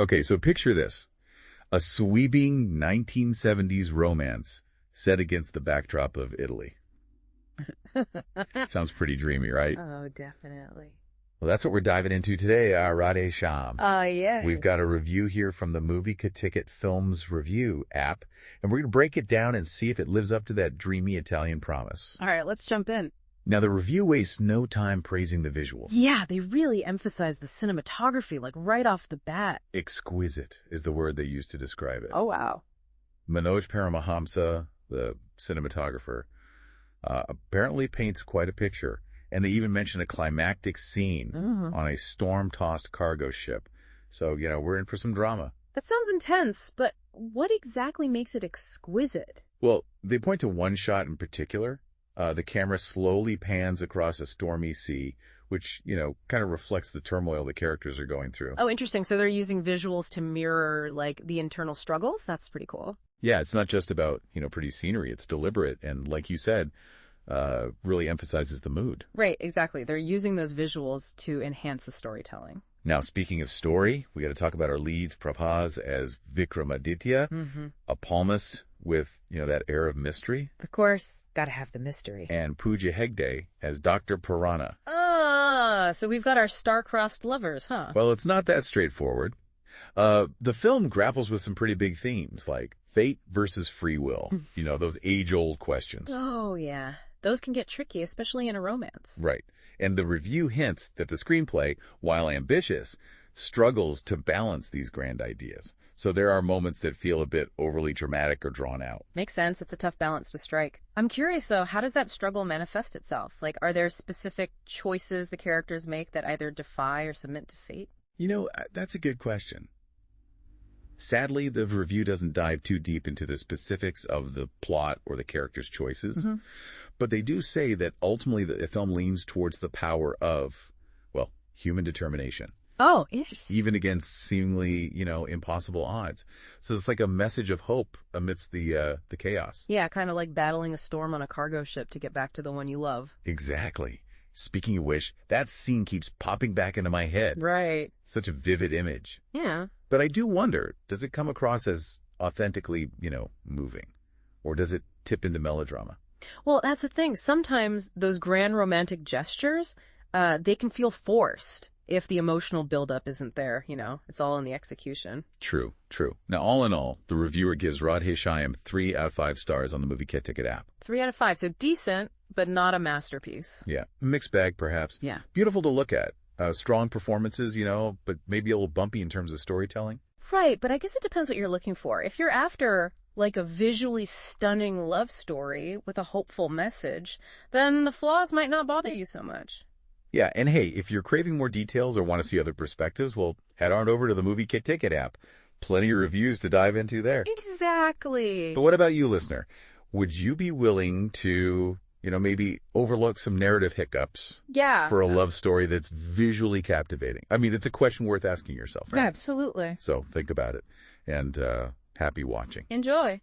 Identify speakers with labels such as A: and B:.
A: Okay, so picture this. A sweeping 1970s romance set against the backdrop of Italy. Sounds pretty dreamy, right?
B: Oh, definitely.
A: Well, that's what we're diving into today, Radhe Shyam.
B: Yeah.
A: We've got a review here from the MovieKaTicket Films Review app, and we're going to break it down and see if it lives up to that dreamy Italian promise.
B: All right, let's jump in.
A: Now, the review wastes no time praising the visuals.
B: Yeah, they really emphasize the cinematography, like right off the bat.
A: Exquisite is the word they use to describe it.
B: Oh, wow.
A: Manoj Paramahamsa, the cinematographer, apparently paints quite a picture. And they even mention a climactic scene on a storm-tossed cargo ship. So, we're in for some drama.
B: That sounds intense, but what exactly makes it exquisite?
A: Well, they point to one shot in particular. The camera slowly pans across a stormy sea, which, kind of reflects the turmoil the characters are going through.
B: Oh, interesting. So they're using visuals to mirror, like, the internal struggles? That's pretty cool.
A: Yeah, it's not just about, pretty scenery. It's deliberate. And like you said, really emphasizes the mood.
B: Right, exactly. They're using those visuals to enhance the storytelling.
A: Now, speaking of story, we got to talk about our lead, Prabhas, as Vikramaditya, a palmist with, that air of mystery.
B: Of course, gotta have the mystery.
A: And Pooja Hegde as Dr. Prerana.
B: So we've got our star-crossed lovers, huh?
A: Well, it's not that straightforward. The film grapples with some pretty big themes, like fate versus free will. Those age-old questions.
B: Oh, yeah. Those can get tricky, especially in a romance.
A: Right. And the review hints that the screenplay, while ambitious, struggles to balance these grand ideas. So there are moments that feel a bit overly dramatic or drawn out.
B: Makes sense. It's a tough balance to strike. I'm curious, though, how does that struggle manifest itself? Like, are there specific choices the characters make that either defy or submit to fate?
A: That's a good question. Sadly, the review doesn't dive too deep into the specifics of the plot or the characters' choices. But they do say that ultimately the film leans towards the power of, human determination.
B: Oh, yes.
A: Even against seemingly, impossible odds. So it's like a message of hope amidst the chaos.
B: Yeah, kind of like battling a storm on a cargo ship to get back to the one you love.
A: Exactly. Speaking of which, that scene keeps popping back into my head.
B: Right.
A: Such a vivid image.
B: Yeah.
A: But I do wonder, does it come across as authentically, moving? Or does it tip into melodrama?
B: Well, that's the thing. Sometimes those grand romantic gestures, they can feel forced if the emotional buildup isn't there, It's all in the execution.
A: True. Now, all in all, the reviewer gives Radhe Shyam 3 out of 5 stars on the MovieKaTicket app.
B: 3 out of 5, so decent, but not a masterpiece.
A: Yeah, mixed bag, perhaps.
B: Yeah.
A: Beautiful to look at. Strong performances, but maybe a little bumpy in terms of storytelling.
B: Right, but I guess it depends what you're looking for. If you're after, like, a visually stunning love story with a hopeful message, then the flaws might not bother you so much.
A: Yeah, and hey, if you're craving more details or want to see other perspectives, well, head on over to the MovieKaTicket app. Plenty of reviews to dive into there.
B: Exactly.
A: But what about you, listener? Would you be willing to, maybe overlook some narrative hiccups for a love story that's visually captivating? I mean, it's a question worth asking yourself, right?
B: Absolutely.
A: So think about it, and happy watching.
B: Enjoy.